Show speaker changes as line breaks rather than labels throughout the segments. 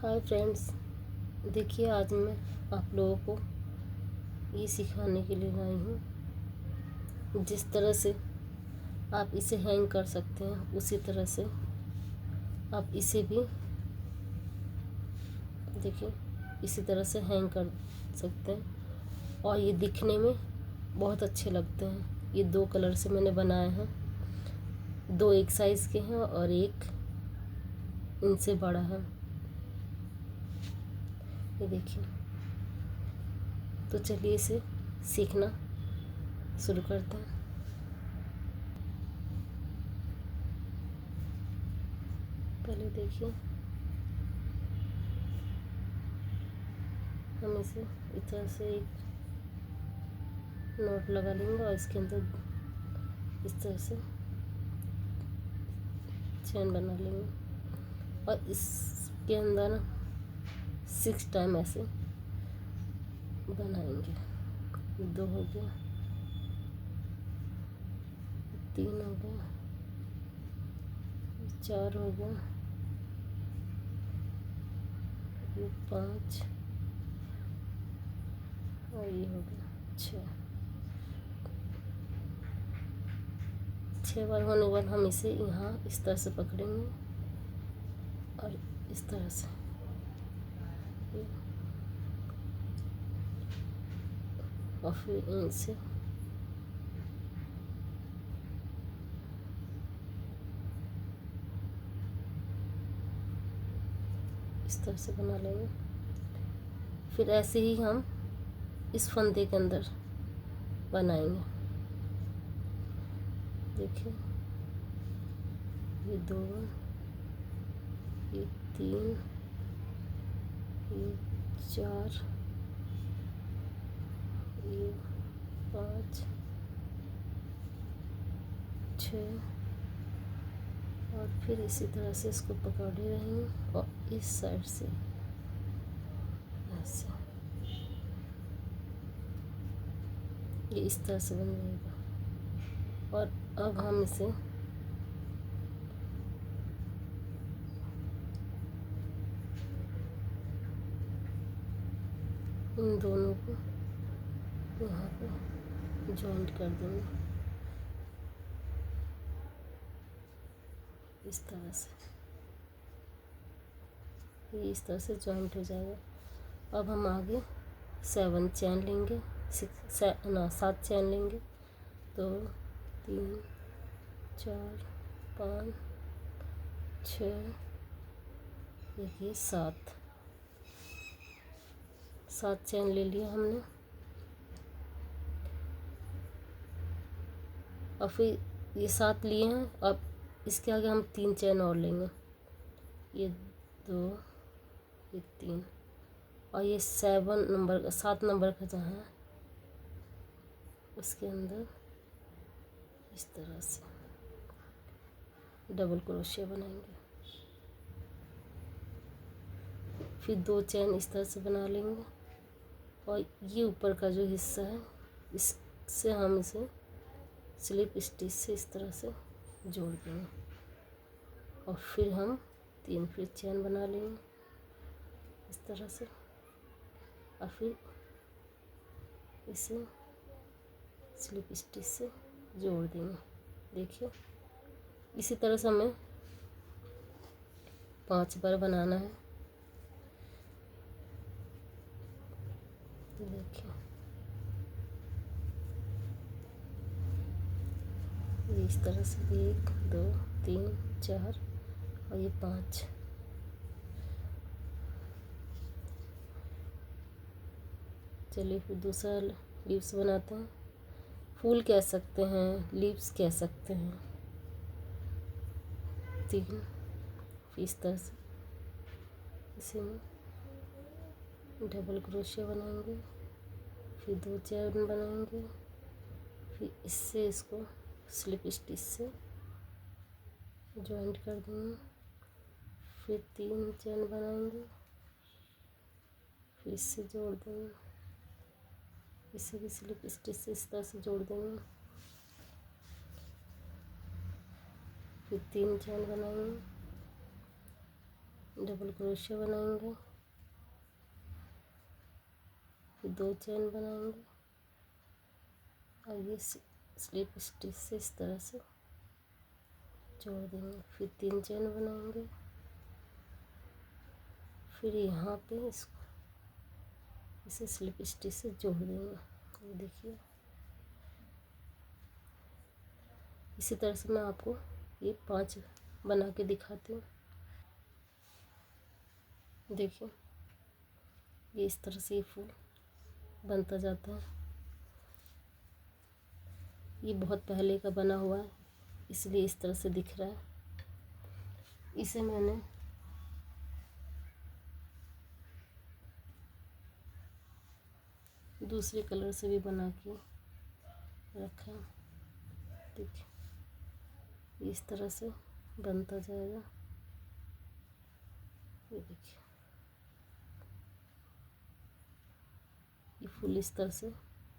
Hi friends, देखिए आज मैं आप लोगों को ये सिखाने के लिए आई हूँ जिस तरह से आप इसे हैंग कर सकते हैं उसी तरह से आप इसे भी देखिए इसी तरह से हैंग कर सकते हैं और ये दिखने में बहुत अच्छे लगते हैं। ये दो कलर से मैंने बनाए हैं, दो एक साइज़ के हैं और एक इनसे बड़ा है। ये देखिए, तो चलिए इसे सीखना शुरू करते हैं। पहले देखिए हम इसे इस तरह से एक नोट लगा लेंगे और इसके अंदर इस तरह से चैन बना लेंगे और इसके अंदर 6 टाइम ऐसे बनाएंगे। 2 हो गया, 3 हो गया, 4 हो गया, ये 5 और ये हो गया 6 बार होने के बाद हम इसे यहाँ इस तरह से पकड़ेंगे और इस तरह से और फिर इनसे इस तरह से बना लेंगे। फिर ऐसे ही हम इस फंदे के अंदर बनाएंगे। देखिए ये 2, ये 3, ये 4, ये 5, 6 और फिर इसी तरह से इसको पकड़े रहेंगे और इस साइड से ऐसे ये इस तरह से बन जाएगा। और अब हम इसे इन दोनों को यहाँ पे जॉइंट कर देंगे इस तरह से। ये इस तरह से जॉइंट हो जाएगा। अब हम आगे 7 चैन लेंगे, 7 चैन लेंगे। 2, 3, 4, 5, 6, देखिए 7 चैन ले लिया हमने। और फिर ये 7 लिए हैं। अब इसके आगे हम 3 चैन और लेंगे, ये 2, ये 3 और ये 7 नंबर का जहाँ है उसके अंदर इस तरह से डबल क्रोशिया बनाएंगे। फिर 2 चैन इस तरह से बना लेंगे और ये ऊपर का जो हिस्सा है इससे हम इसे स्लिप स्टिच से इस तरह से जोड़ देंगे और फिर हम 3 फिर चैन बना लेंगे इस तरह से और फिर इसे स्लिप स्टिच से जोड़ देंगे। देखिए इसी तरह से हमें 5 बार बनाना है। देखिए ये इस तरह से 1, 2, 3, 4 और ये 5। चलिए फिर दूसरा लीव्स बनाते हैं। फूल कह सकते हैं, लीव्स कह सकते हैं। 3 फिर इस तरह से इसे डबल क्रोशिया बनाएंगे, फिर 2 चैन बनाएंगे, फिर इससे इसको स्लिप स्टिच से जॉइंट कर देंगे, फिर 3 चैन बनाएंगे, फिर इससे जोड़ देंगे, इसे भी स्लिप स्टिच से इस तरह से जोड़ देंगे, फिर 3 चैन बनाएंगे, डबल क्रोशिया बनाएंगे, फिर 2 चेन बनाएंगे और ये स्लिप स्टिच से इस तरह से जोड़ देंगे, फिर 3 चेन बनाएंगे, फिर यहाँ पे इसको इसे स्लिप स्टिच से जोड़ देंगे। ये देखिए इसी तरह से मैं आपको ये 5 बना के दिखाती हूँ। देखिए ये इस तरह से ये फूल बनता जाता है। ये बहुत पहले का बना हुआ है इसलिए इस तरह से दिख रहा है। इसे मैंने दूसरे कलर से भी बना के रखा। देखिए इस तरह से बनता जाएगा। ये देखिए ये फूल इस तरह से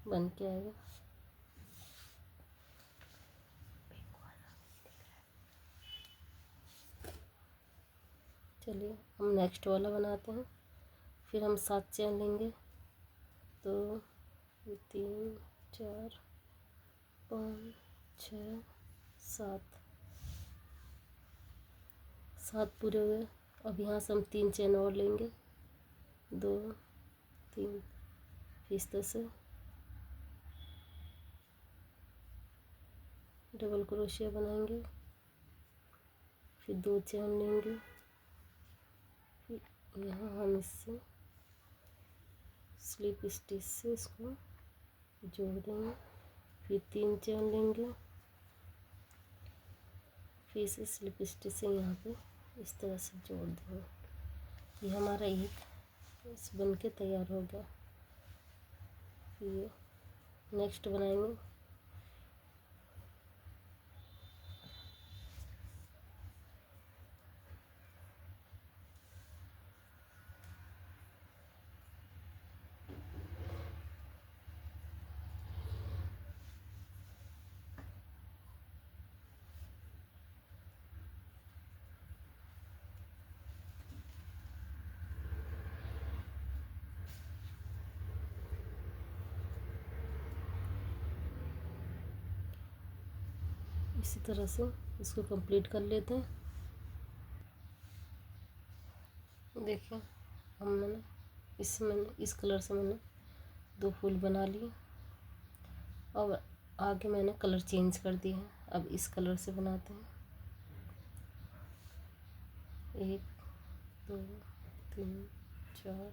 बन के आएगा। चलिए हम नेक्स्ट वाला बनाते हैं। फिर हम 7 चेन लेंगे, तो 3 4 5 6 7 पूरे हुए। अब यहाँ से हम 3 चेन और लेंगे, 2 3, फिर इस तरह से डबल क्रोशिया बनाएंगे, फिर 2 चेन लेंगे, फिर यहाँ हम इससे स्लिप स्टिच से इसको जोड़ देंगे, फिर 3 चेन लेंगे, फिर इसे स्लिप स्टिच से यहाँ पे इस तरह से जोड़ देंगे। ये हमारा एक इस बन के तैयार हो गया। ये नेक्स्ट बनाएंगे। इसी तरह से इसको कंप्लीट कर लेते हैं। देखिए मैंने इस कलर से मैंने 2 फूल बना लिए और आगे मैंने कलर चेंज कर दिया है। अब इस कलर से बनाते हैं। 1 2 3 4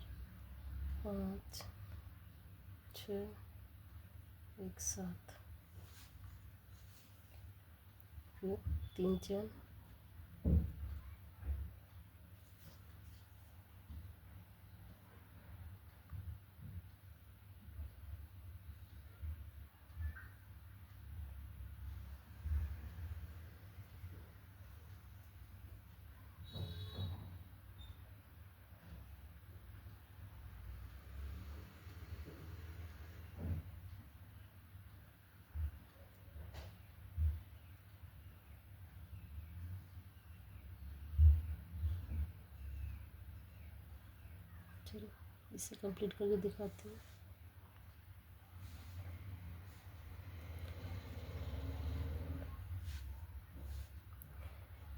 5 6 एक साथ, फिर 3 चेन, चलो इसे कंप्लीट करके दिखाती हूँ।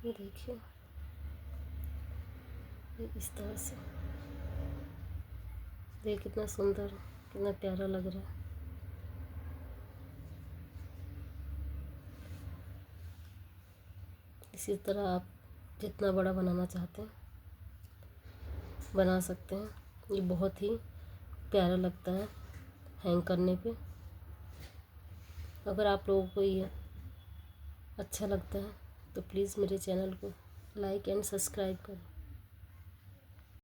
ये देखिए ये इस तरह से, देख कितना सुंदर कितना प्यारा लग रहा है। इसी तरह आप जितना बड़ा बनाना चाहते हैं बना सकते हैं। ये बहुत ही प्यारा लगता है हैंग करने पे। अगर आप लोगों को ये अच्छा लगता है तो प्लीज़ मेरे चैनल को लाइक एंड सब्सक्राइब करें।